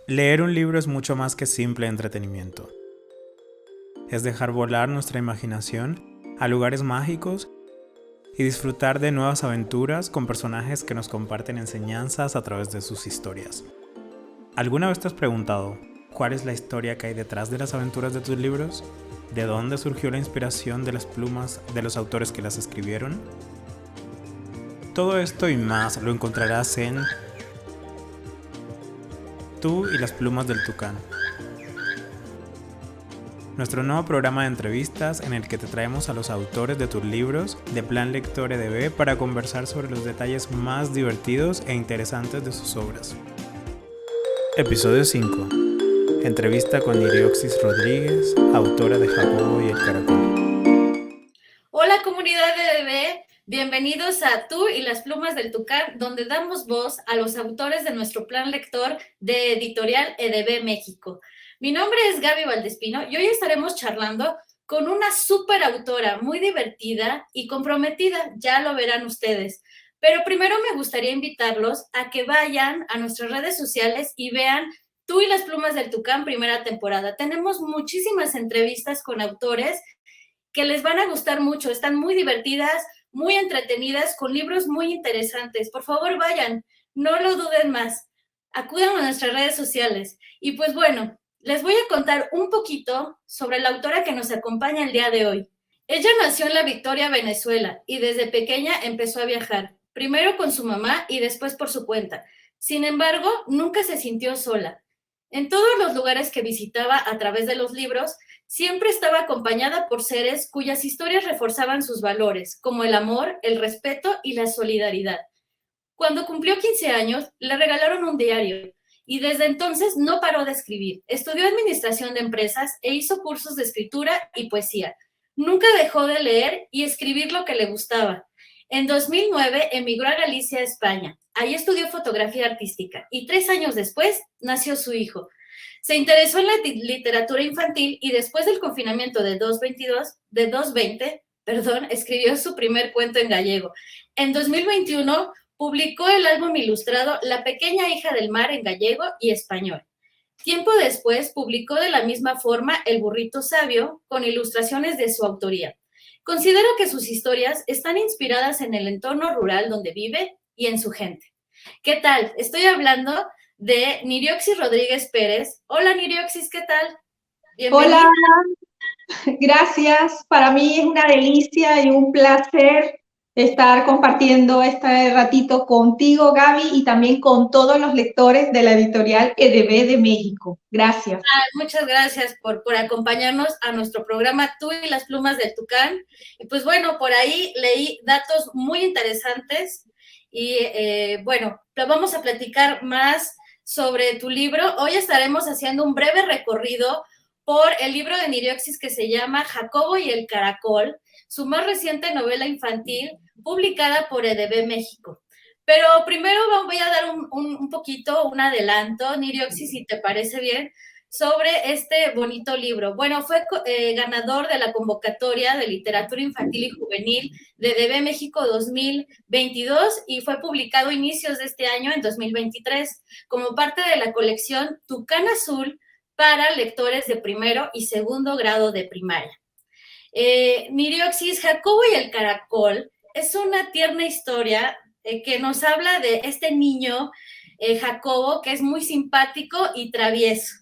Leer un libro es mucho más que simple entretenimiento. Es dejar volar nuestra imaginación a lugares mágicos y disfrutar de nuevas aventuras con personajes que nos comparten enseñanzas a través de sus historias. ¿Alguna vez te has preguntado cuál es la historia que hay detrás de las aventuras de tus libros? ¿De dónde surgió la inspiración de las plumas de los autores que las escribieron? Todo esto y más lo encontrarás en Tú y las plumas del tucán, nuestro nuevo programa de entrevistas en el que te traemos a los autores de tus libros de Plan Lector EDB para conversar sobre los detalles más divertidos e interesantes de sus obras. Episodio 5. Entrevista con Nirioxis Rodríguez, autora de Jacobo y el Caracol. Hola comunidad de EDB, bienvenidos a Tú y las plumas del tucán, donde damos voz a los autores de nuestro plan lector de Editorial EDB México. Mi nombre es Gaby Valdespino y hoy estaremos charlando con una súper autora, muy divertida y comprometida, ya lo verán ustedes. Pero primero me gustaría invitarlos a que vayan a nuestras redes sociales y vean Tú y las plumas del tucán primera temporada. Tenemos muchísimas entrevistas con autores que les van a gustar mucho, están muy divertidas, muy entretenidas, con libros muy interesantes. Por favor, vayan, no lo duden más. Acudan a nuestras redes sociales. Y pues bueno, les voy a contar un poquito sobre la autora que nos acompaña el día de hoy. Ella nació en La Victoria, Venezuela, y desde pequeña empezó a viajar, primero con su mamá y después por su cuenta. Sin embargo, nunca se sintió sola. En todos los lugares que visitaba a través de los libros, siempre estaba acompañada por seres cuyas historias reforzaban sus valores, como el amor, el respeto y la solidaridad. Cuando cumplió 15 años, le regalaron un diario y desde entonces no paró de escribir. Estudió administración de empresas e hizo cursos de escritura y poesía. Nunca dejó de leer y escribir lo que le gustaba. En 2009 emigró a Galicia, España. Ahí estudió fotografía artística y 3 años después nació su hijo. Se interesó en la literatura infantil y después del confinamiento de 2020, escribió su primer cuento en gallego. En 2021 publicó el álbum ilustrado La pequeña hija del mar en gallego y español. Tiempo después publicó de la misma forma El burrito sabio con ilustraciones de su autoría. Considero que sus historias están inspiradas en el entorno rural donde vive y en su gente. ¿Qué tal? Estoy hablando de Nirioxis Rodríguez Pérez. Hola Nirioxis, ¿qué tal? Bienvenida. Hola, gracias. Para mí es una delicia y un placer estar compartiendo este ratito contigo, Gaby, y también con todos los lectores de la editorial EDB de México. Gracias. Muchas gracias por acompañarnos a nuestro programa Tú y las plumas del tucán. Y pues bueno, por ahí leí datos muy interesantes y bueno, vamos a platicar más sobre tu libro. Hoy estaremos haciendo un breve recorrido por el libro de Nirioxis que se llama Jacobo y el Caracol, su más reciente novela infantil publicada por EDB México. Pero primero voy a dar un poquito, un adelanto, Nirioxis, si te parece bien, sobre este bonito libro. Bueno, fue ganador de la convocatoria de literatura infantil y juvenil de EDB México 2022 y fue publicado a inicios de este año, en 2023, como parte de la colección Tucán Azul para lectores de primero y segundo grado de primaria. Nirioxis, Jacobo y el Caracol es una tierna historia que nos habla de este niño, Jacobo, que es muy simpático y travieso.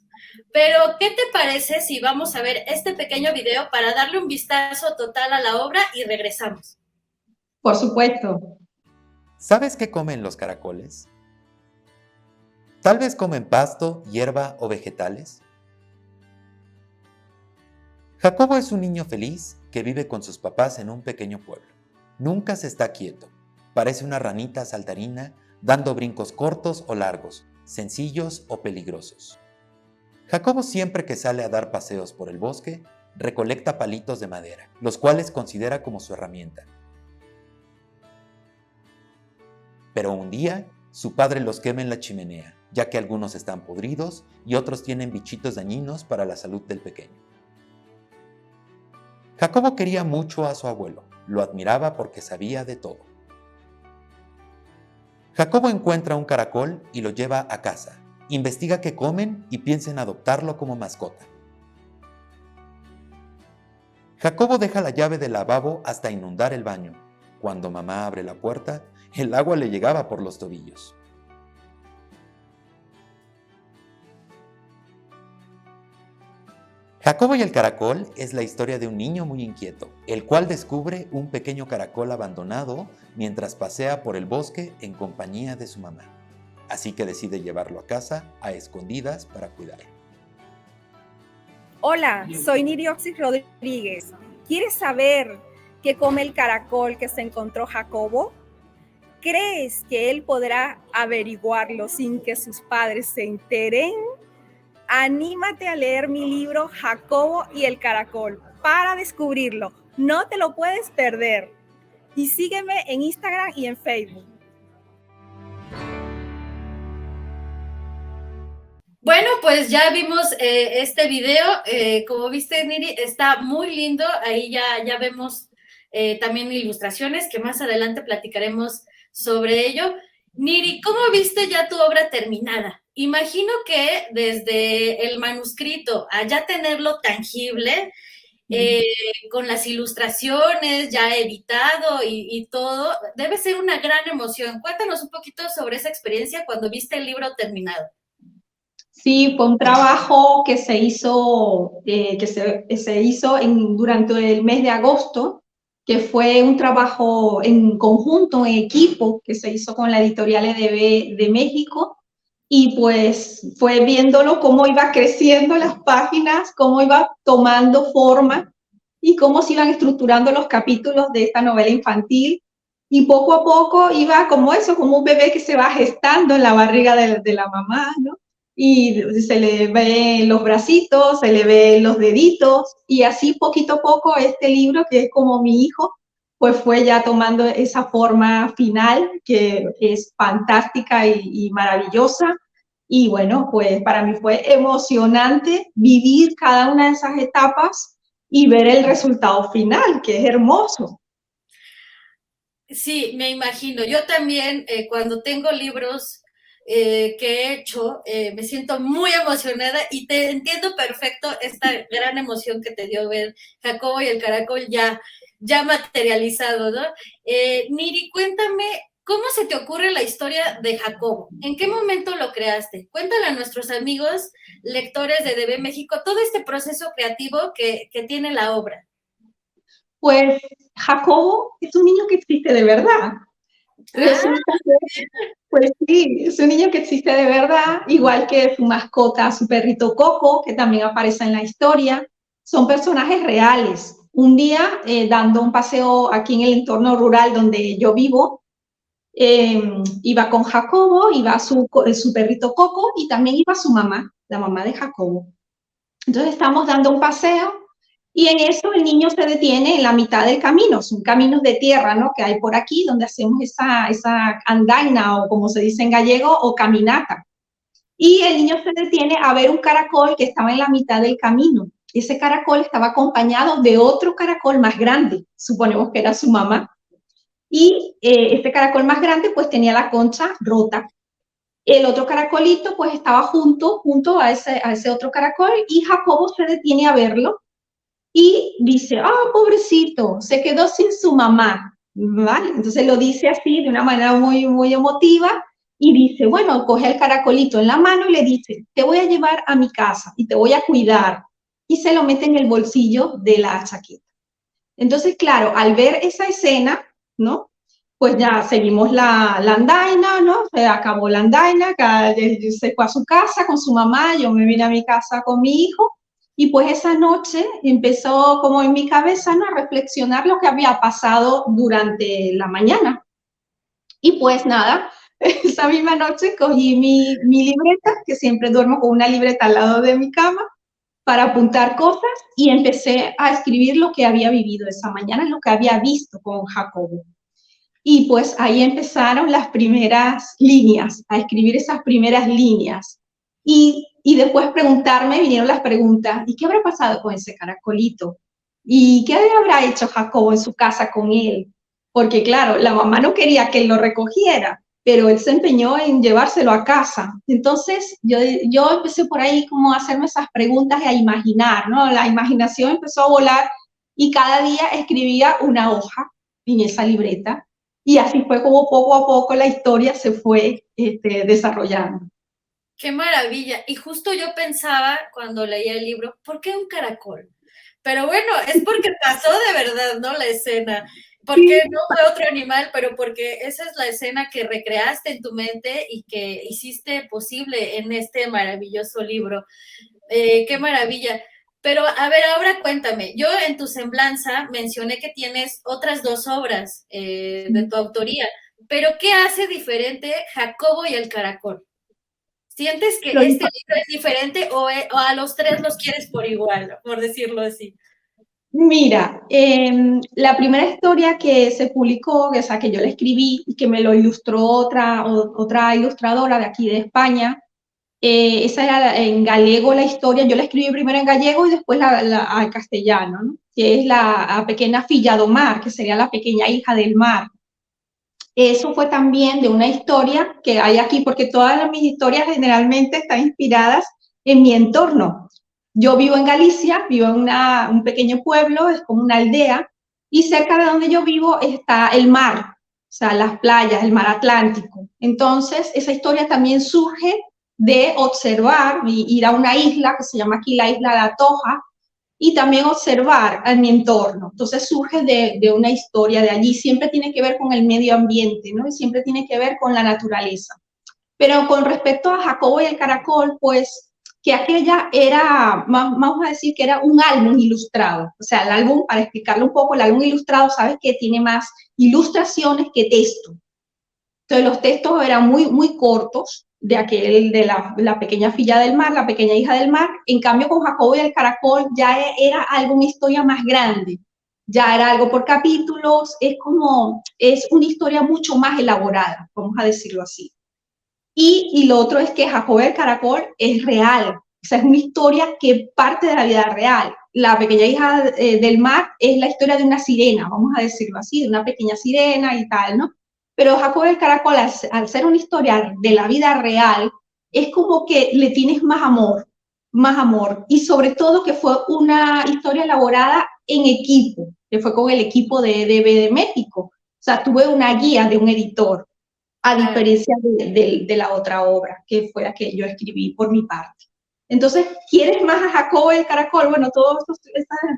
Pero, ¿qué te parece si vamos a ver este pequeño video para darle un vistazo total a la obra y regresamos? Por supuesto. ¿Sabes qué comen los caracoles? Tal vez comen pasto, hierba o vegetales. Jacobo es un niño feliz que vive con sus papás en un pequeño pueblo. Nunca se está quieto. Parece una ranita saltarina, dando brincos cortos o largos, sencillos o peligrosos. Jacobo, siempre que sale a dar paseos por el bosque, recolecta palitos de madera, los cuales considera como su herramienta. Pero un día, su padre los quema en la chimenea, ya que algunos están podridos y otros tienen bichitos dañinos para la salud del pequeño. Jacobo quería mucho a su abuelo, lo admiraba porque sabía de todo. Jacobo encuentra un caracol y lo lleva a casa, investiga qué comen y piensa en adoptarlo como mascota. Jacobo deja la llave del lavabo hasta inundar el baño. Cuando mamá abre la puerta, el agua le llegaba por los tobillos. Jacobo y el caracol es la historia de un niño muy inquieto, el cual descubre un pequeño caracol abandonado mientras pasea por el bosque en compañía de su mamá. Así que decide llevarlo a casa a escondidas para cuidarlo. Hola, soy Nirioxis Rodríguez. ¿Quieres saber qué come el caracol que se encontró Jacobo? ¿Crees que él podrá averiguarlo sin que sus padres se enteren? Anímate a leer mi libro Jacobo y el caracol para descubrirlo. No te lo puedes perder. Y sígueme en Instagram y en Facebook. Bueno, pues ya vimos este video. Como viste, Niri, está muy lindo. Ahí ya vemos también ilustraciones que más adelante platicaremos sobre ello. Niri, ¿cómo viste ya tu obra terminada? Imagino que desde el manuscrito a ya tenerlo tangible, con las ilustraciones ya editado y todo, debe ser una gran emoción. Cuéntanos un poquito sobre esa experiencia cuando viste el libro terminado. Sí, fue un trabajo que se hizo, durante el mes de agosto, que fue un trabajo en conjunto, en equipo, que se hizo con la editorial EDB de México, y pues fue viéndolo cómo iba creciendo las páginas, cómo iba tomando forma y cómo se iban estructurando los capítulos de esta novela infantil, y poco a poco iba como eso, como un bebé que se va gestando en la barriga de la mamá, ¿no? Y se le ven los bracitos, se le ven los deditos, y así poquito a poco este libro, que es como mi hijo, pues fue ya tomando esa forma final, que es fantástica y maravillosa. Y bueno, pues para mí fue emocionante vivir cada una de esas etapas y ver el resultado final, que es hermoso. Sí, me imagino. Yo también, cuando tengo libros que he hecho, me siento muy emocionada y te entiendo perfecto esta gran emoción que te dio ver Jacobo y el caracol ya materializado, ¿no? Niri, cuéntame, ¿cómo se te ocurre la historia de Jacobo? ¿En qué momento lo creaste? Cuéntale a nuestros amigos lectores de EDB México todo este proceso creativo que tiene la obra. Pues Jacobo es un niño que existe de verdad. Resulta que, pues sí, es un niño que existe de verdad, igual que su mascota, su perrito Coco, que también aparece en la historia. Son personajes reales. Un día, dando un paseo aquí en el entorno rural donde yo vivo, iba con Jacobo, iba su perrito Coco y también iba su mamá, la mamá de Jacobo. Entonces estamos dando un paseo y en eso el niño se detiene en la mitad del camino. Son caminos de tierra, ¿no?, que hay por aquí, donde hacemos esa andaina, o como se dice en gallego, o caminata. Y el niño se detiene a ver un caracol que estaba en la mitad del camino. Ese caracol estaba acompañado de otro caracol más grande, suponemos que era su mamá. Y este caracol más grande pues tenía la concha rota. El otro caracolito pues estaba junto a ese otro caracol, y Jacobo se detiene a verlo y dice, pobrecito, se quedó sin su mamá, ¿vale? Entonces lo dice así de una manera muy, muy emotiva, y dice, bueno, coge el caracolito en la mano y le dice, te voy a llevar a mi casa y te voy a cuidar, y se lo mete en el bolsillo de la chaqueta. Entonces, claro, al ver esa escena, ¿no?, pues ya seguimos la andaina, ¿no? Se acabó la andaina, se fue a su casa con su mamá, yo me vine a mi casa con mi hijo, y pues esa noche empezó como en mi cabeza, ¿no?, a reflexionar lo que había pasado durante la mañana. Y pues nada, esa misma noche cogí mi libreta, que siempre duermo con una libreta al lado de mi cama, para apuntar cosas, y empecé a escribir lo que había vivido esa mañana, lo que había visto con Jacobo. Y pues ahí empezaron las primeras líneas, a escribir esas primeras líneas. Y después vinieron las preguntas, ¿y qué habrá pasado con ese caracolito? ¿Y qué habrá hecho Jacobo en su casa con él? Porque claro, la mamá no quería que él lo recogiera. pero él se empeñó en llevárselo a casa. Entonces yo empecé por ahí como a hacerme esas preguntas y a imaginar, ¿no? La imaginación empezó a volar y cada día escribía una hoja en esa libreta y así fue como poco a poco la historia se fue desarrollando. Qué maravilla. Y justo yo pensaba cuando leía el libro, ¿por qué un caracol? Pero bueno, es porque pasó de verdad, ¿no? La escena. Porque no fue otro animal, pero porque esa es la escena que recreaste en tu mente y que hiciste posible en este maravilloso libro. Qué maravilla. Pero a ver, ahora cuéntame, yo en tu semblanza mencioné que tienes otras 2 obras de tu autoría, pero ¿qué hace diferente Jacobo y el caracol? ¿Sientes que este libro es diferente o a los 3 los quieres por igual, por decirlo así? Mira, la primera historia que se publicó, o sea, que yo la escribí y que me lo ilustró otra ilustradora de aquí de España, esa era en gallego la historia, yo la escribí primero en gallego y después al castellano, ¿no? Que es la pequeña filla do mar, que sería la pequeña hija del mar. Eso fue también de una historia que hay aquí, porque todas mis historias generalmente están inspiradas en mi entorno. Yo vivo en Galicia, vivo en un pequeño pueblo, es como una aldea, y cerca de donde yo vivo está el mar, o sea, las playas, el mar Atlántico. Entonces, esa historia también surge de observar, ir a una isla que se llama aquí la isla de Atocha, y también observar a mi entorno. Entonces surge de una historia de allí, siempre tiene que ver con el medio ambiente, ¿no? Y siempre tiene que ver con la naturaleza. Pero con respecto a Jacobo y el caracol, pues que aquella era, vamos a decir que era un álbum ilustrado. O sea, el álbum, para explicarlo un poco, el álbum ilustrado, sabes que tiene más ilustraciones que texto. Entonces los textos eran muy cortos, de aquel de la pequeña filla del mar, la pequeña hija del mar. En cambio, con Jacobo y el caracol ya era algo, una historia más grande, ya era algo por capítulos, es una historia mucho más elaborada, vamos a decirlo así. Y lo otro es que Jacobo y el caracol es real, o sea, es una historia que parte de la vida real. La pequeña hija del mar es la historia de una sirena, vamos a decirlo así, de una pequeña sirena y tal, ¿no? Pero Jacobo el Caracol, al ser una historia de la vida real, es como que le tienes más amor. Y sobre todo que fue una historia elaborada en equipo, que fue con el equipo de EDB de México. O sea, tuve una guía de un editor, a diferencia de la otra obra, que fue la que yo escribí por mi parte. Entonces, ¿quieres más a Jacobo el Caracol? Bueno, todos estos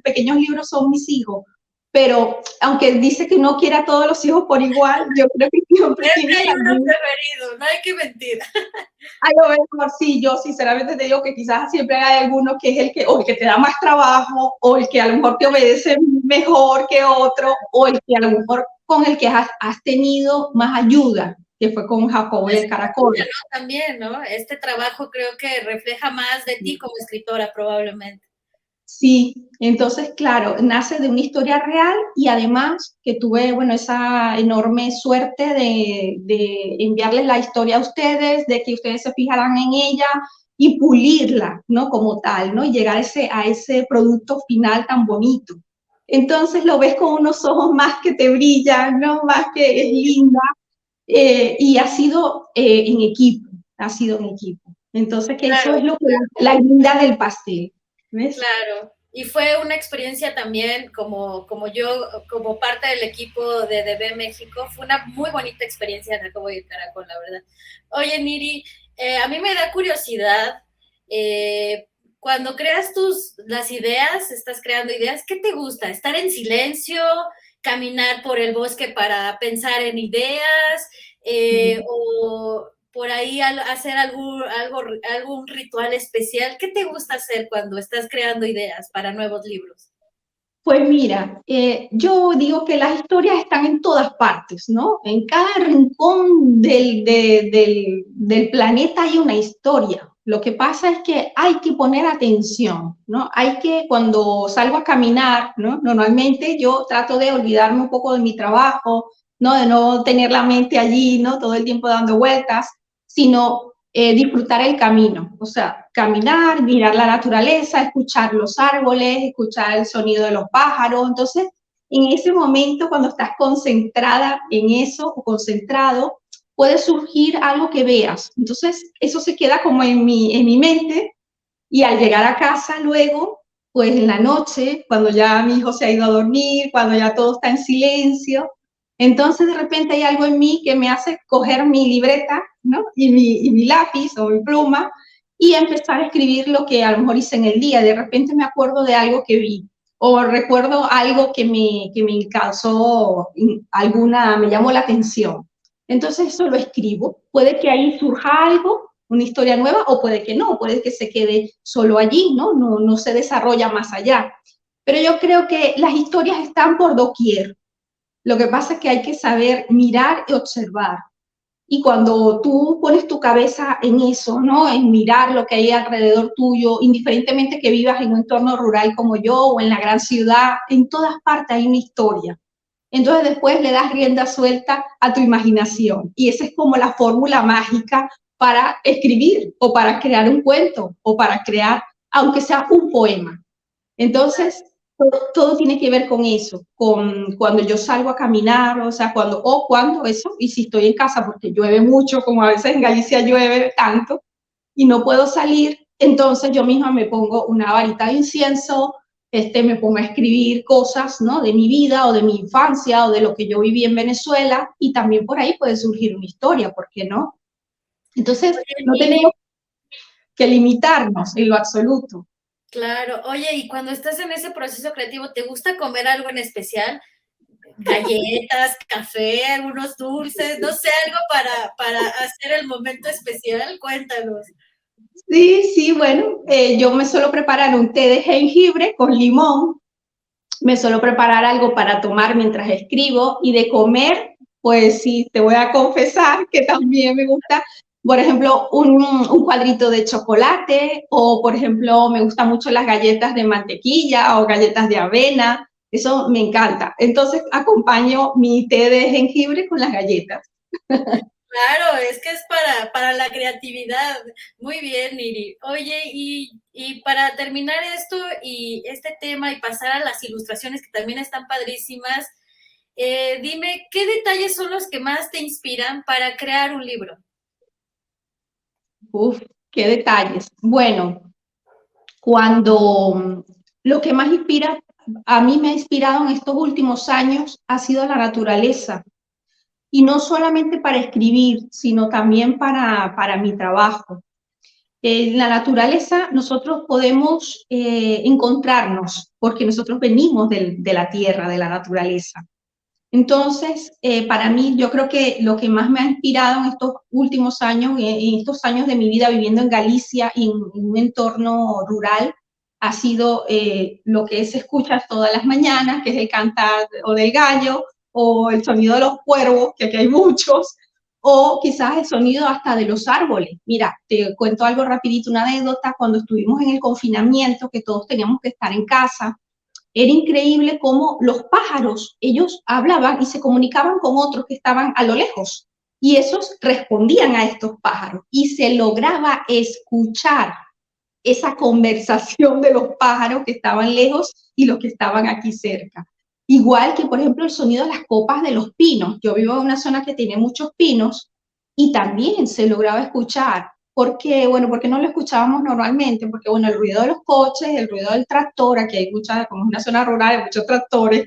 pequeños libros son mis hijos, pero aunque dice que no quiere a todos los hijos por igual, yo creo que siempre hay uno preferido, no hay que mentir. A lo mejor sí, yo sinceramente te digo que quizás siempre hay alguno que es el que te da más trabajo, o el que a lo mejor te obedece mejor que otro, o el que a lo mejor con el que has tenido más ayuda, que fue con Jacobo y el Caracol. ¿No? También, ¿no? Este trabajo creo que refleja más de ti como escritora, probablemente. Sí, entonces, claro, nace de una historia real y además que tuve, bueno, esa enorme suerte de enviarles la historia a ustedes, de que ustedes se fijaran en ella y pulirla, ¿no? Como tal, ¿no? Y llegar a ese producto final tan bonito. Entonces lo ves con unos ojos más que te brillan, ¿no? Más que es linda. Y ha sido en equipo, ha sido en equipo. Entonces, que claro, eso es lo que la linda del pastel. ¿Ves? Claro, y fue una experiencia también como yo, como parte del equipo de EDB México, fue una muy bonita experiencia de Jacobo y el Caracol, la verdad. Oye, Niri, a mí me da curiosidad, cuando creas las ideas, estás creando ideas, ¿qué te gusta? ¿Estar en silencio? ¿Caminar por el bosque para pensar en ideas? ¿O por ahí hacer algún ritual especial? ¿Qué te gusta hacer cuando estás creando ideas para nuevos libros? Pues mira, yo digo que las historias están en todas partes, ¿no? En cada rincón del planeta hay una historia. Lo que pasa es que hay que poner atención, ¿no? Hay que, cuando salgo a caminar, ¿no? Normalmente yo trato de olvidarme un poco de mi trabajo, ¿no? De no tener la mente allí, ¿no? Todo el tiempo dando vueltas, sino disfrutar el camino, o sea, caminar, mirar la naturaleza, escuchar los árboles, escuchar el sonido de los pájaros. Entonces, en ese momento, cuando estás concentrada en eso o concentrado, puede surgir algo que veas. Entonces, eso se queda como en mi mente y al llegar a casa luego, pues en la noche, cuando ya mi hijo se ha ido a dormir, cuando ya todo está en silencio, entonces de repente hay algo en mí que me hace coger mi libreta, ¿no? y mi lápiz o mi pluma y empezar a escribir lo que a lo mejor hice en el día. De repente me acuerdo de algo que vi o recuerdo algo que me causó me llamó la atención. Entonces eso lo escribo. Puede que ahí surja algo, una historia nueva, o puede que no, puede que se quede solo allí, no se desarrolla más allá. Pero yo creo que las historias están por doquier. Lo que pasa es que hay que saber mirar y observar. Y cuando tú pones tu cabeza en eso, ¿no? En mirar lo que hay alrededor tuyo, indiferentemente que vivas en un entorno rural como yo o en la gran ciudad, en todas partes hay una historia. Entonces después le das rienda suelta a tu imaginación. Y esa es como la fórmula mágica para escribir o para crear un cuento o para crear, aunque sea un poema. Entonces, todo tiene que ver con eso, con cuando yo salgo a caminar, o sea, cuando eso, y si estoy en casa, porque llueve mucho, como a veces en Galicia llueve tanto, y no puedo salir, entonces yo misma me pongo una varita de incienso, me pongo a escribir cosas, ¿no? De mi vida o de mi infancia o de lo que yo viví en Venezuela, y también por ahí puede surgir una historia, ¿por qué no? Entonces, Oye, no Nini, tenemos que limitarnos en lo absoluto. claro. Oye, y cuando estás en ese proceso creativo, ¿te gusta comer algo en especial? Galletas, café, algunos dulces, no sé, algo para hacer el momento especial. Cuéntanos. Sí, sí, bueno, yo me suelo preparar un té de jengibre con limón, me suelo preparar algo para tomar mientras escribo y de comer, pues sí, te voy a confesar que también me gusta, por ejemplo, un cuadrito de chocolate o, por ejemplo, me gustan mucho las galletas de mantequilla o galletas de avena, eso me encanta. Entonces acompaño mi té de jengibre con las galletas. Claro, es que es para la creatividad. Muy bien, Niri. Oye, y para terminar esto y este tema y pasar a las ilustraciones que también están padrísimas, dime, ¿qué detalles son los que más te inspiran para crear un libro? Uf, qué detalles. Bueno, cuando lo que más inspira, a mí me ha inspirado en estos últimos años ha sido la naturaleza. Y no solamente para escribir, sino también para mi trabajo. En la naturaleza nosotros podemos encontrarnos, porque nosotros venimos de la tierra, de la naturaleza. Entonces, para mí, yo creo que lo que más me ha inspirado en estos últimos años, en estos años de mi vida viviendo en Galicia y en un entorno rural, ha sido lo que se escucha todas las mañanas, que es el cantar o del gallo, o el sonido de los cuervos, que aquí hay muchos, o quizás el sonido hasta de los árboles. Mira, te cuento algo rapidito, una anécdota, cuando estuvimos en el confinamiento, que todos teníamos que estar en casa, era increíble cómo los pájaros, ellos hablaban y se comunicaban con otros que estaban a lo lejos y esos respondían a estos pájaros y se lograba escuchar esa conversación de los pájaros que estaban lejos y los que estaban aquí cerca. Igual que, por ejemplo, el sonido de las copas de los pinos. Yo vivo en una zona que tiene muchos pinos y también se lograba escuchar. ¿Por qué? Bueno, porque no lo escuchábamos normalmente, porque bueno, el ruido de los coches, el ruido del tractor, aquí hay muchas, como es una zona rural, hay muchos tractores,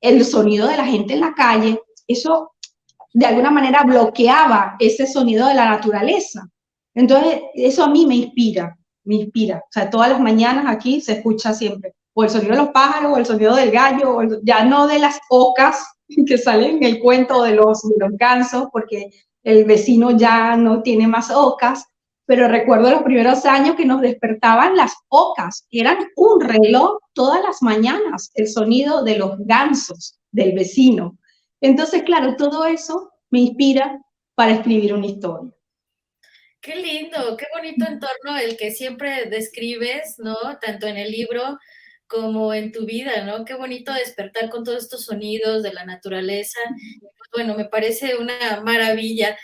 el sonido de la gente en la calle, eso de alguna manera bloqueaba ese sonido de la naturaleza. Entonces, eso a mí me inspira. O sea, todas las mañanas aquí se escucha siempre o el sonido de los pájaros, o el sonido del gallo, ya no de las ocas que salen en el cuento de los gansos, porque el vecino ya no tiene más ocas, pero recuerdo los primeros años que nos despertaban las ocas, eran un reloj todas las mañanas, el sonido de los gansos del vecino. Entonces, claro, todo eso me inspira para escribir una historia. Qué lindo, qué bonito entorno el que siempre describes, ¿no? Tanto en el libro como en tu vida, ¿no? Qué bonito despertar con todos estos sonidos de la naturaleza. Bueno, me parece una maravilla.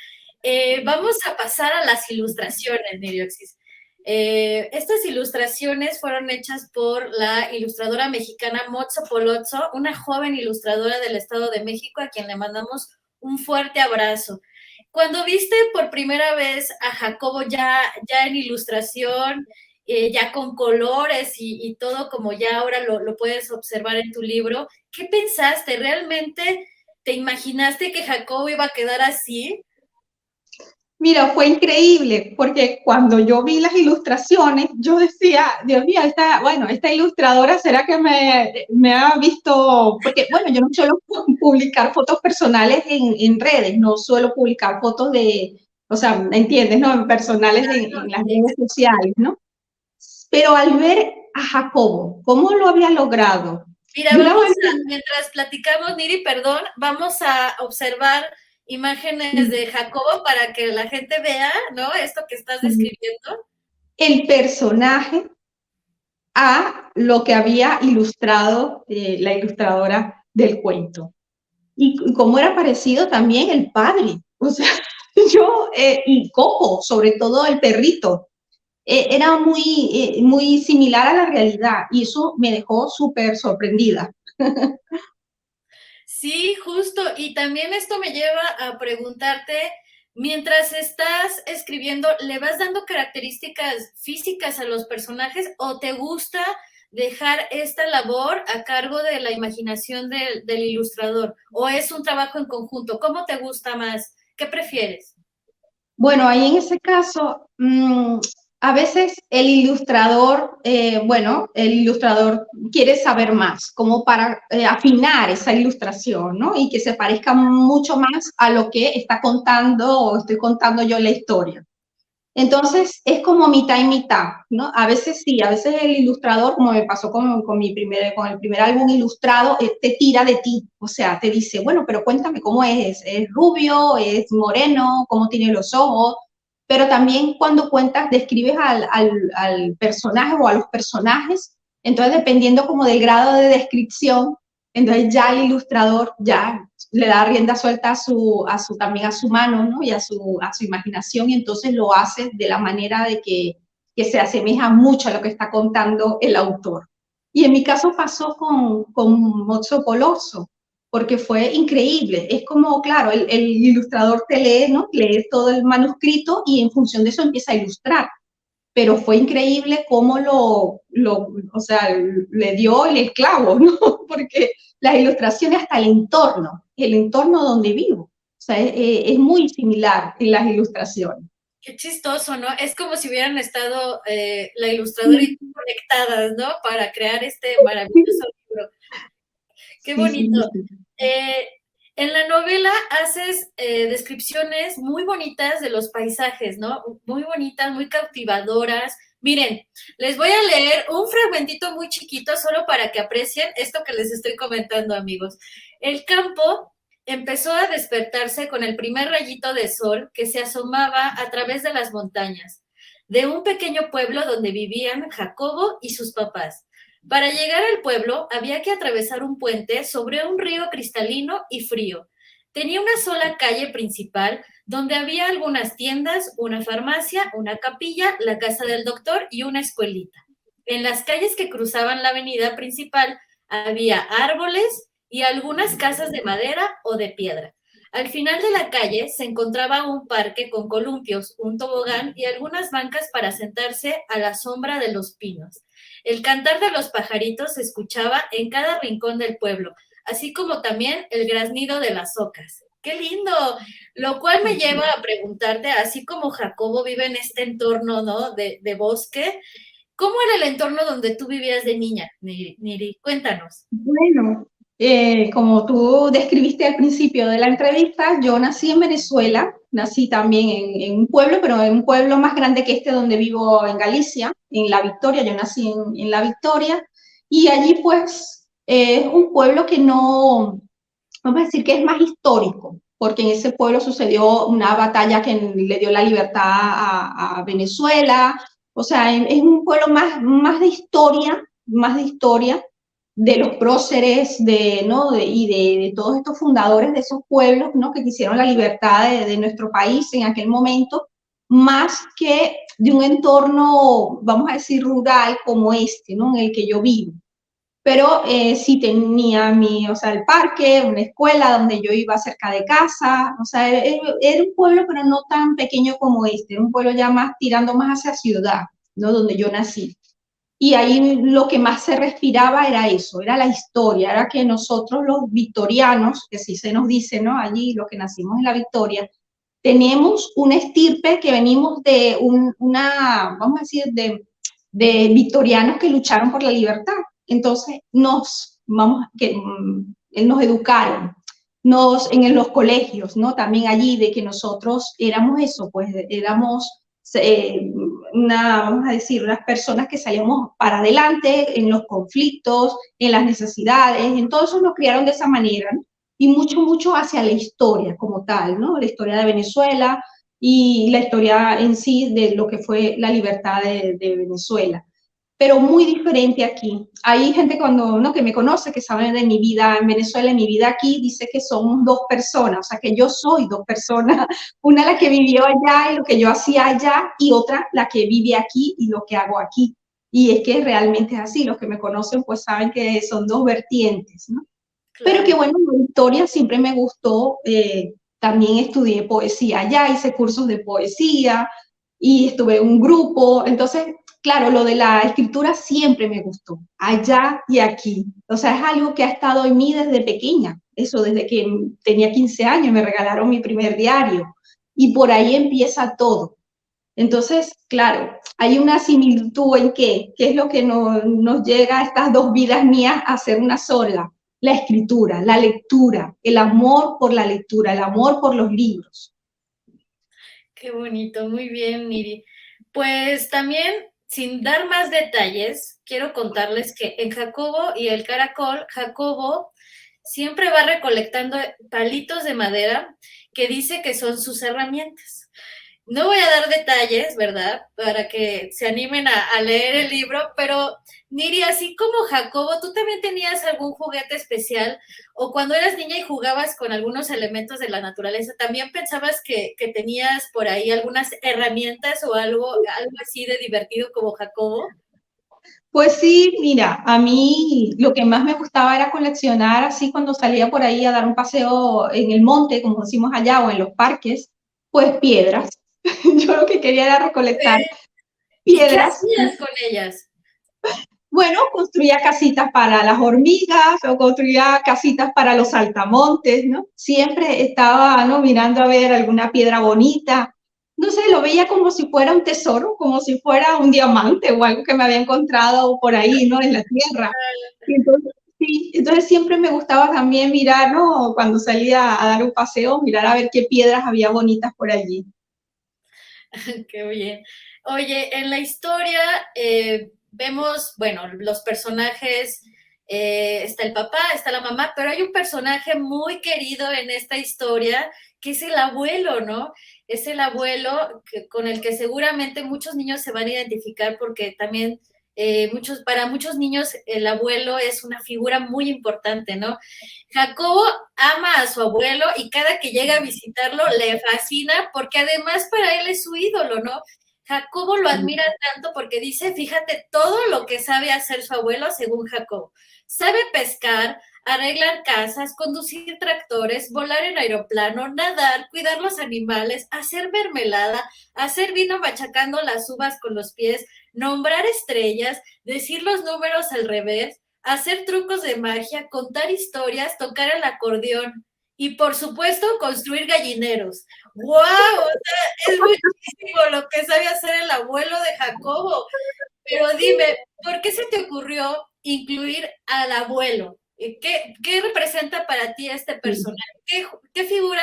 Vamos a pasar a las ilustraciones, Nirioxis. Estas ilustraciones fueron hechas por la ilustradora mexicana Motso Polozzo, una joven ilustradora del Estado de México, a quien le mandamos un fuerte abrazo. Cuando viste por primera vez a Jacobo ya en ilustración, ya con colores y todo como ya ahora lo puedes observar en tu libro, ¿qué pensaste? ¿Realmente te imaginaste que Jacobo iba a quedar así? Mira, fue increíble, porque cuando yo vi las ilustraciones, yo decía, Dios mío, esta ilustradora, ¿será que me ha visto? Porque, bueno, yo no suelo publicar fotos personales en redes, no suelo publicar fotos o sea, ¿entiendes, no? Personales en las redes sociales, ¿no? Pero al ver a Jacobo, ¿cómo lo había logrado? Mira, De una manera, mientras platicamos, Niri, perdón, vamos a observar imágenes de Jacobo para que la gente vea, ¿no? Esto que estás describiendo. el personaje a lo que había ilustrado la ilustradora del cuento. Y cómo era parecido también el padre, o sea, y Coco, sobre todo el perrito, era muy similar a la realidad y eso me dejó súper sorprendida. Sí, justo. Y también esto me lleva a preguntarte, mientras estás escribiendo, ¿le vas dando características físicas a los personajes o te gusta dejar esta labor a cargo de la imaginación del ilustrador? ¿O es un trabajo en conjunto? ¿Cómo te gusta más? ¿Qué prefieres? Bueno, ahí en ese caso, a veces el ilustrador quiere saber más, como para afinar esa ilustración, ¿no? Y que se parezca mucho más a lo que está contando o estoy contando yo la historia. Entonces, es como mitad y mitad, ¿no? A veces sí, a veces el ilustrador, como me pasó con el primer álbum ilustrado, te tira de ti, o sea, te dice, bueno, pero cuéntame cómo es rubio, es moreno, cómo tiene los ojos, pero también cuando describes al personaje o a los personajes, entonces dependiendo como del grado de descripción, entonces ya el ilustrador ya le da rienda suelta también a su mano, ¿no? Y a su imaginación, y entonces lo hace de la manera de que se asemeja mucho a lo que está contando el autor. Y en mi caso pasó con Mozzo Poloso, porque fue increíble. Es como, claro, el ilustrador te lee, ¿no? Lee todo el manuscrito y en función de eso empieza a ilustrar. Pero fue increíble cómo o sea, le dio el clavo, ¿no? Porque las ilustraciones hasta el entorno donde vivo, o sea, es muy similar en las ilustraciones. Qué chistoso, ¿no? Es como si hubieran estado la ilustradora y tú conectadas, ¿no? Para crear este maravilloso libro. Qué Sí, sí, bonito. sí. En la novela haces descripciones muy bonitas de los paisajes, ¿no? Muy bonitas, muy cautivadoras. Miren, les voy a leer un fragmentito muy chiquito solo para que aprecien esto que les estoy comentando, amigos. El campo empezó a despertarse con el primer rayito de sol que se asomaba a través de las montañas, de un pequeño pueblo donde vivían Jacobo y sus papás. Para llegar al pueblo había que atravesar un puente sobre un río cristalino y frío. Tenía una sola calle principal donde había algunas tiendas, una farmacia, una capilla, la casa del doctor y una escuelita. En las calles que cruzaban la avenida principal había árboles y algunas casas de madera o de piedra. Al final de la calle se encontraba un parque con columpios, un tobogán y algunas bancas para sentarse a la sombra de los pinos. El cantar de los pajaritos se escuchaba en cada rincón del pueblo, así como también el graznido de las ocas. ¡Qué lindo! Lo cual me lleva a preguntarte, así como Jacobo vive en este entorno, ¿no? de bosque, ¿cómo era el entorno donde tú vivías de niña, Niri? Cuéntanos. Bueno, como tú describiste al principio de la entrevista, yo nací en Venezuela, nací también en un pueblo, pero en un pueblo más grande que este donde vivo en Galicia, en La Victoria, yo nací en La Victoria, y allí pues es un pueblo que no, vamos a decir que es más histórico, porque en ese pueblo sucedió una batalla que le dio la libertad a Venezuela, o sea, es un pueblo más de historia de los próceres, ¿no? De todos estos fundadores de esos pueblos, ¿no? Que quisieron la libertad de nuestro país en aquel momento, más que de un entorno, vamos a decir, rural como este, ¿no? En el que yo vivo. pero sí tenía o sea, el parque, una escuela donde yo iba cerca de casa, o sea, era un pueblo, pero no tan pequeño como este, era un pueblo ya más tirando más hacia ciudad, ¿no? Donde yo nací. Y ahí lo que más se respiraba era eso, era la historia, era que nosotros los victorianos, que sí se nos dice, ¿no? Allí, los que nacimos en la Victoria, tenemos una estirpe que venimos de vamos a decir, de victorianos que lucharon por la libertad. Entonces nos educaron, en los colegios, ¿no? También allí de que nosotros éramos eso, pues éramos vamos a decir, unas personas que salíamos para adelante en los conflictos, en las necesidades, en todo eso nos criaron de esa manera, ¿no? Y mucho, mucho hacia la historia como tal, ¿no? La historia de Venezuela y la historia en sí de lo que fue la libertad de Venezuela. Pero muy diferente aquí. Hay gente ¿no? que me conoce, que sabe de mi vida en Venezuela y mi vida aquí, dice que somos dos personas, o sea, que yo soy dos personas, una la que vivió allá y lo que yo hacía allá, y otra la que vive aquí y lo que hago aquí. Y es que realmente es así, los que me conocen pues saben que son dos vertientes, ¿no? Claro. Pero que bueno, la historia siempre me gustó, también estudié poesía allá, hice cursos de poesía y estuve en un grupo, entonces, claro, lo de la escritura siempre me gustó, allá y aquí, o sea, es algo que ha estado en mí desde pequeña, eso desde que tenía 15 años, me regalaron mi primer diario y por ahí empieza todo. Entonces, claro, hay una similitud en qué es lo que nos llega a estas dos vidas mías a ser una sola, la escritura, la lectura, el amor por la lectura, el amor por los libros. Qué bonito, muy bien, Miri. Pues también, sin dar más detalles, quiero contarles que en Jacobo y el Caracol, Jacobo siempre va recolectando palitos de madera que dice que son sus herramientas. No voy a dar detalles, ¿verdad? Para que se animen a leer el libro, pero Niri, así como Jacobo, ¿tú también tenías algún juguete especial? O cuando eras niña y jugabas con algunos elementos de la naturaleza, ¿también pensabas que tenías por ahí algunas herramientas o algo así de divertido como Jacobo? Pues sí, mira, a mí lo que más me gustaba era coleccionar, así cuando salía por ahí a dar un paseo en el monte, como decimos allá, o en los parques, pues piedras. Yo lo que quería era recolectar ¿Y qué piedras. hacías con ellas? Bueno, construía casitas para las hormigas o construía casitas para los saltamontes, ¿no? Siempre estaba, ¿no? Mirando a ver alguna piedra bonita. No sé, lo veía como si fuera un tesoro, como si fuera un diamante o algo que me había encontrado por ahí, ¿no? En la tierra. Y entonces, sí, entonces siempre me gustaba también mirar, ¿no? Cuando salía a dar un paseo, mirar a ver qué piedras había bonitas por allí. Qué bien. Oye, en la historia vemos, bueno, los personajes, está el papá, está la mamá, pero hay un personaje muy querido en esta historia que es el abuelo, ¿no? Es el abuelo con el que seguramente muchos niños se van a identificar porque también para muchos niños el abuelo es una figura muy importante, ¿no? Jacobo ama a su abuelo y cada que llega a visitarlo le fascina porque además para él es su ídolo, ¿no? Jacobo lo admira tanto porque dice, fíjate, todo lo que sabe hacer su abuelo según Jacobo. Sabe pescar, arreglar casas, conducir tractores, volar en aeroplano, nadar, cuidar los animales, hacer mermelada, hacer vino machacando las uvas con los pies, nombrar estrellas, decir los números al revés, hacer trucos de magia, contar historias, tocar el acordeón y, por supuesto, construir gallineros. ¡Wow! O sea, es muchísimo lo que sabe hacer el abuelo de Jacobo. Pero dime, ¿por qué se te ocurrió incluir al abuelo? ¿Qué representa para ti este personaje? ¿Qué figura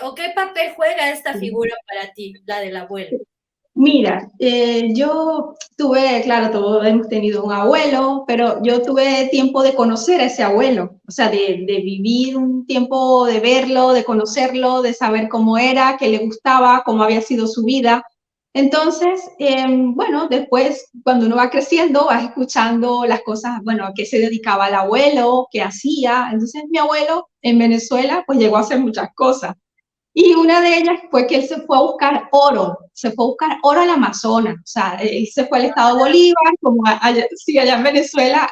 o qué papel juega esta figura para ti, la del abuelo? Mira, yo tuve, claro, todos hemos tenido un abuelo, pero yo tuve tiempo de conocer a ese abuelo, o sea, de vivir un tiempo, de verlo, de conocerlo, de saber cómo era, qué le gustaba, cómo había sido su vida. Entonces, bueno, después, cuando uno va creciendo, vas escuchando las cosas, bueno, a qué se dedicaba el abuelo, qué hacía. Entonces, mi abuelo en Venezuela, pues llegó a hacer muchas cosas. Y una de ellas fue que él se fue a buscar oro, se fue a buscar oro al Amazonas, o sea, él se fue al estado Bolívar, como allá, sí, allá en Venezuela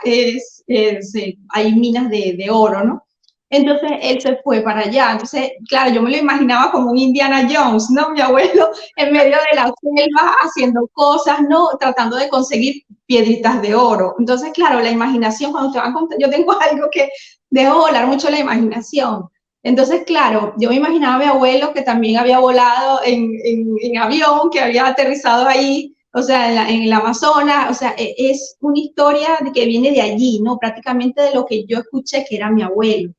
hay minas de oro, ¿no? Entonces él se fue para allá, entonces, claro, yo me lo imaginaba como un Indiana Jones, ¿no? Mi abuelo en medio de la selva haciendo cosas, ¿no? Tratando de conseguir piedritas de oro. Entonces, claro, la imaginación, cuando te van a contar, yo tengo algo que dejo volar mucho la imaginación. Entonces, claro, yo me imaginaba a mi abuelo que también había volado en avión, que había aterrizado ahí, o sea, en el Amazonas, o sea, es una historia que viene de allí, ¿no? Prácticamente de lo que yo escuché que era mi abuelo.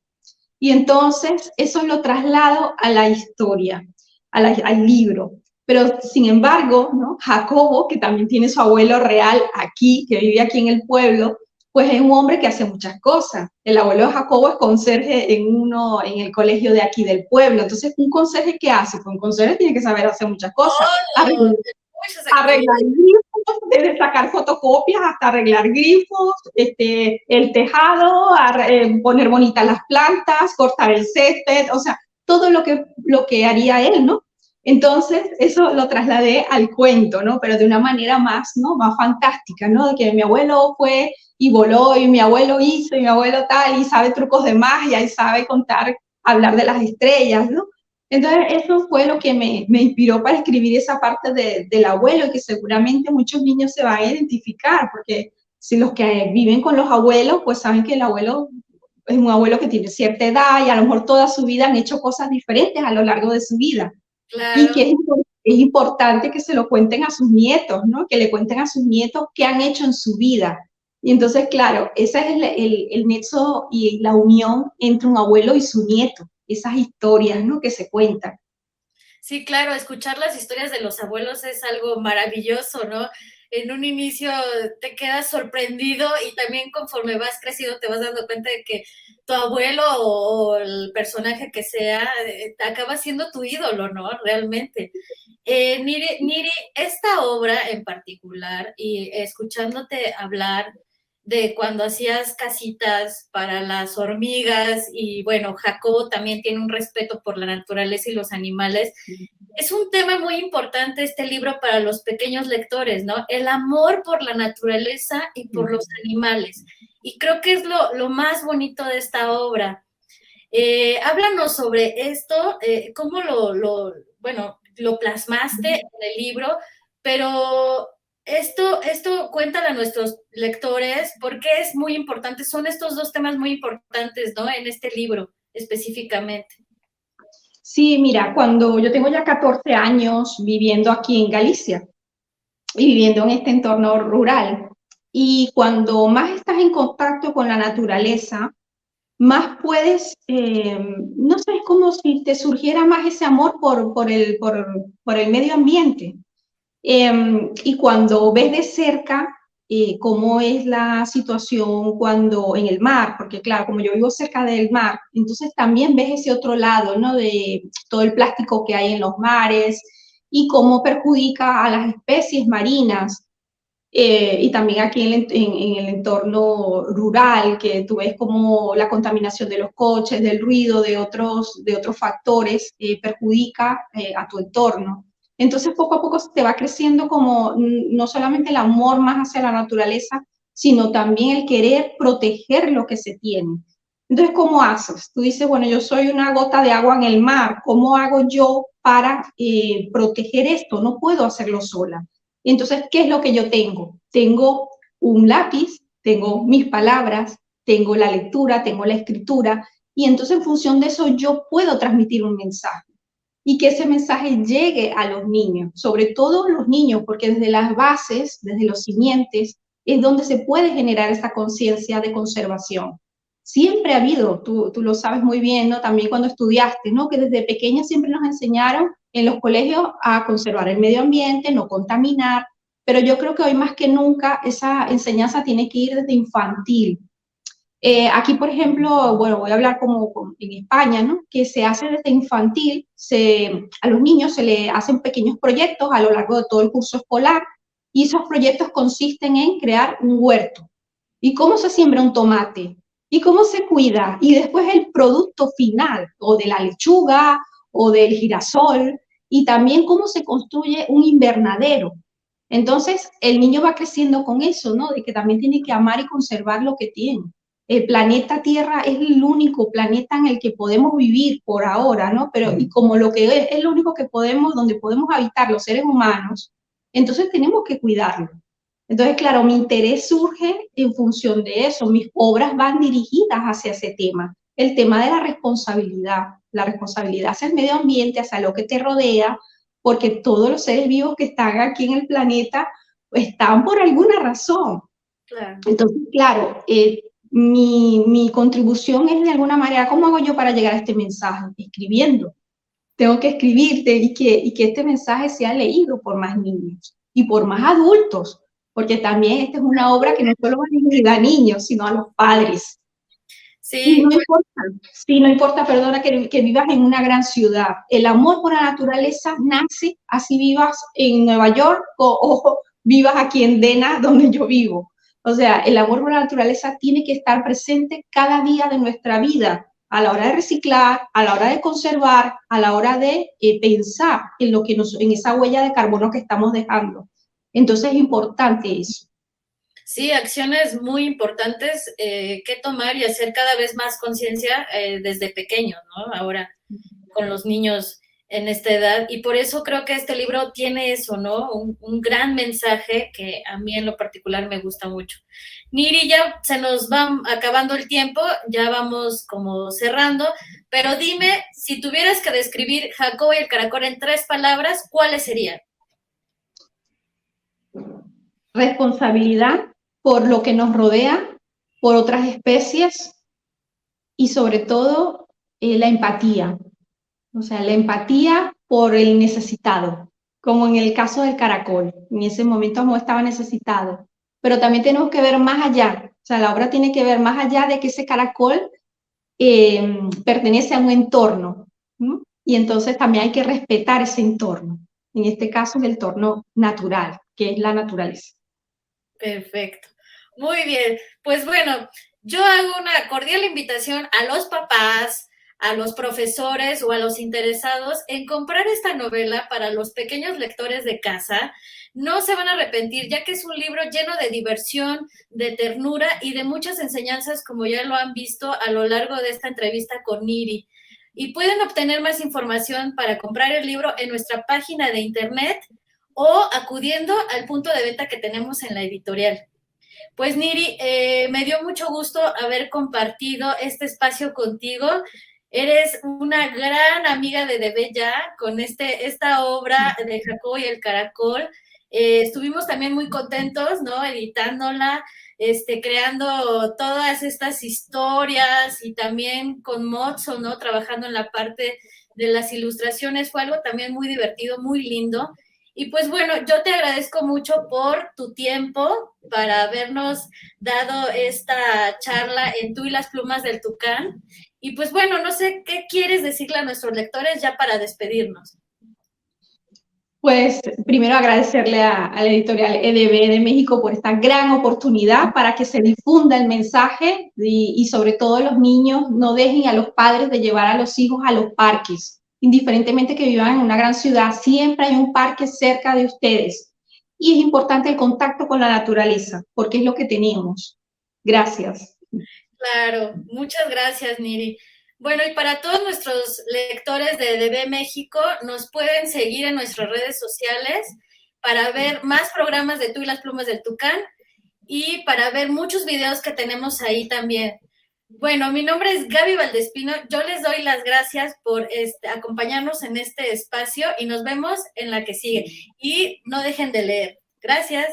Y entonces eso lo traslado a la historia, al libro. Pero sin embargo, ¿no? Jacobo, que también tiene su abuelo real aquí, que vive aquí en el pueblo, pues es un hombre que hace muchas cosas. El abuelo de Jacobo es conserje en el colegio de aquí del pueblo. Entonces, ¿un conserje qué hace? Pues un conserje tiene que saber hacer muchas cosas. Oh, muchas Arreglar actividades. grifos, desde sacar fotocopias hasta arreglar grifos, el tejado, poner bonitas las plantas, cortar el césped, o sea, todo lo que haría él, ¿no? Entonces, eso lo trasladé al cuento, ¿no? Pero de una manera más, ¿no? Más fantástica, ¿no? De que mi abuelo fue y voló, y mi abuelo hizo, y mi abuelo tal, y sabe trucos de magia, y sabe contar, hablar de las estrellas, ¿no? Entonces, eso fue lo que me inspiró para escribir esa parte del abuelo, y que seguramente muchos niños se van a identificar, porque si los que viven con los abuelos, pues saben que el abuelo es un abuelo que tiene cierta edad y a lo mejor toda su vida han hecho cosas diferentes a lo largo de su vida. Y Claro. que es importante que se lo cuenten a sus nietos, ¿no? Que le cuenten a sus nietos qué han hecho en su vida. Y entonces, claro, ese es el nexo y la unión entre un abuelo y su nieto, esas historias, ¿no? Que se cuentan. Sí, claro, escuchar las historias de los abuelos es algo maravilloso, ¿no? En un inicio te quedas sorprendido y también conforme vas creciendo te vas dando cuenta de que tu abuelo o el personaje que sea acaba siendo tu ídolo, ¿no? Realmente. Niri, esta obra en particular y escuchándote hablar de cuando hacías casitas para las hormigas y bueno, Jacobo también tiene un respeto por la naturaleza y los animales. Es un tema muy importante este libro para los pequeños lectores, ¿no? El amor por la naturaleza y por los animales. Y creo que es lo más bonito de esta obra. Háblanos sobre esto, cómo bueno, lo plasmaste en el libro, pero esto cuéntale a nuestros lectores porque es muy importante, son estos dos temas muy importantes, ¿no? En este libro específicamente. Sí, mira, cuando yo tengo ya 14 años viviendo aquí en Galicia y viviendo en este entorno rural, y cuando más estás en contacto con la naturaleza, más puedes, no sé, es como si te surgiera más ese amor por el medio ambiente. Y cuando ves de cerca cómo es la situación cuando en el mar, porque claro, como yo vivo cerca del mar, entonces también ves ese otro lado, ¿no? De todo el plástico que hay en los mares y cómo perjudica a las especies marinas. Y también aquí en el entorno rural, que tú ves como la contaminación de los coches, del ruido, de otros factores, perjudica a tu entorno. Entonces, poco a poco te va creciendo como no solamente el amor más hacia la naturaleza, sino también el querer proteger lo que se tiene. Entonces, ¿cómo haces? Tú dices, bueno, yo soy una gota de agua en el mar, ¿cómo hago yo para proteger esto? No puedo hacerlo sola. Entonces, ¿qué es lo que yo tengo? Tengo un lápiz, tengo mis palabras, tengo la lectura, tengo la escritura, y entonces en función de eso yo puedo transmitir un mensaje y que ese mensaje llegue a los niños, sobre todo los niños, porque desde las bases, desde los simientes, es donde se puede generar esa conciencia de conservación. Siempre ha habido, tú lo sabes muy bien, ¿no? También cuando estudiaste, ¿no? Que desde pequeños siempre nos enseñaron en los colegios a conservar el medio ambiente, no contaminar, pero yo creo que hoy más que nunca esa enseñanza tiene que ir desde infantil. Aquí, por ejemplo, bueno, voy a hablar como en España, ¿no? Que se hace desde infantil, a los niños se le hacen pequeños proyectos a lo largo de todo el curso escolar y esos proyectos consisten en crear un huerto. ¿Y cómo se siembra un tomate? ¿Y cómo se cuida? Y después el producto final, o de la lechuga, o del girasol, y también cómo se construye un invernadero. Entonces, el niño va creciendo con eso, ¿no? De que también tiene que amar y conservar lo que tiene. El planeta Tierra es el único planeta en el que podemos vivir por ahora, ¿no? Pero y como lo que es lo único que podemos, donde podemos habitar los seres humanos, entonces tenemos que cuidarlo. Entonces, claro, mi interés surge en función de eso. Mis obras van dirigidas hacia ese tema. El tema de la responsabilidad hacia el medio ambiente, hacia lo que te rodea, porque todos los seres vivos que están aquí en el planeta están por alguna razón. Claro. Entonces, claro, mi contribución es de alguna manera, ¿cómo hago yo para llegar a este mensaje? Escribiendo. Tengo que escribirte y que este mensaje sea leído por más niños y por más adultos, porque también esta es una obra que no solo va dirigida a niños, sino a los padres. Y Sí, no importa, perdona, que vivas en una gran ciudad. El amor por la naturaleza nace, así vivas en Nueva York o vivas aquí en Dena, donde yo vivo. O sea, el amor por la naturaleza tiene que estar presente cada día de nuestra vida, a la hora de reciclar, a la hora de conservar, a la hora de pensar en lo que en esa huella de carbono que estamos dejando. Entonces es importante eso. sí, acciones muy importantes que tomar y hacer cada vez más conciencia desde pequeño, ¿no? Ahora con los niños en esta edad. Y por eso creo que este libro tiene eso, ¿no? Un gran mensaje que a mí en lo particular me gusta mucho. Niri, ya se nos va acabando el tiempo, ya vamos como cerrando, pero dime, si tuvieras que describir Jacobo y el caracol en 3 palabras, ¿cuáles serían? Responsabilidad por lo que nos rodea, por otras especies y sobre todo la empatía. O sea, la empatía por el necesitado, como en el caso del caracol. En ese momento no estaba necesitado. Pero también tenemos que ver más allá. O sea, la obra tiene que ver más allá de que ese caracol pertenece a un entorno, ¿no? Y entonces también hay que respetar ese entorno. En este caso es el entorno natural, que es la naturaleza. Perfecto. Muy bien. Pues bueno, yo hago una cordial invitación a los papás, a los profesores o a los interesados en comprar esta novela para los pequeños lectores de casa. No se van a arrepentir, ya que es un libro lleno de diversión, de ternura y de muchas enseñanzas, como ya lo han visto a lo largo de esta entrevista con Niri. Y pueden obtener más información para comprar el libro en nuestra página de internet o acudiendo al punto de venta que tenemos en la editorial. Pues Niri, me dio mucho gusto haber compartido este espacio contigo. Eres una gran amiga de Debé Ya con esta obra de Jacobo y el caracol. Estuvimos también muy contentos, ¿no? Editándola, creando todas estas historias y también con Mozzo, ¿no? Trabajando en la parte de las ilustraciones. Fue algo también muy divertido, muy lindo. Y pues bueno, yo te agradezco mucho por tu tiempo para habernos dado esta charla en Tú y las plumas del Tucán. Y pues bueno, no sé qué quieres decirle a nuestros lectores ya para despedirnos. Pues primero agradecerle a la editorial EDB de México por esta gran oportunidad para que se difunda el mensaje y sobre todo los niños no dejen a los padres de llevar a los hijos a los parques. Indiferentemente que vivan en una gran ciudad, siempre hay un parque cerca de ustedes. Y es importante el contacto con la naturaleza, porque es lo que tenemos. Gracias. Claro, muchas gracias, Niri. Bueno, y para todos nuestros lectores de EDB México, nos pueden seguir en nuestras redes sociales para ver más programas de Tú y las plumas del Tucán y para ver muchos videos que tenemos ahí también. Bueno, mi nombre es Gaby Valdespino. Yo les doy las gracias por acompañarnos en este espacio y nos vemos en la que sigue. Y no dejen de leer. Gracias.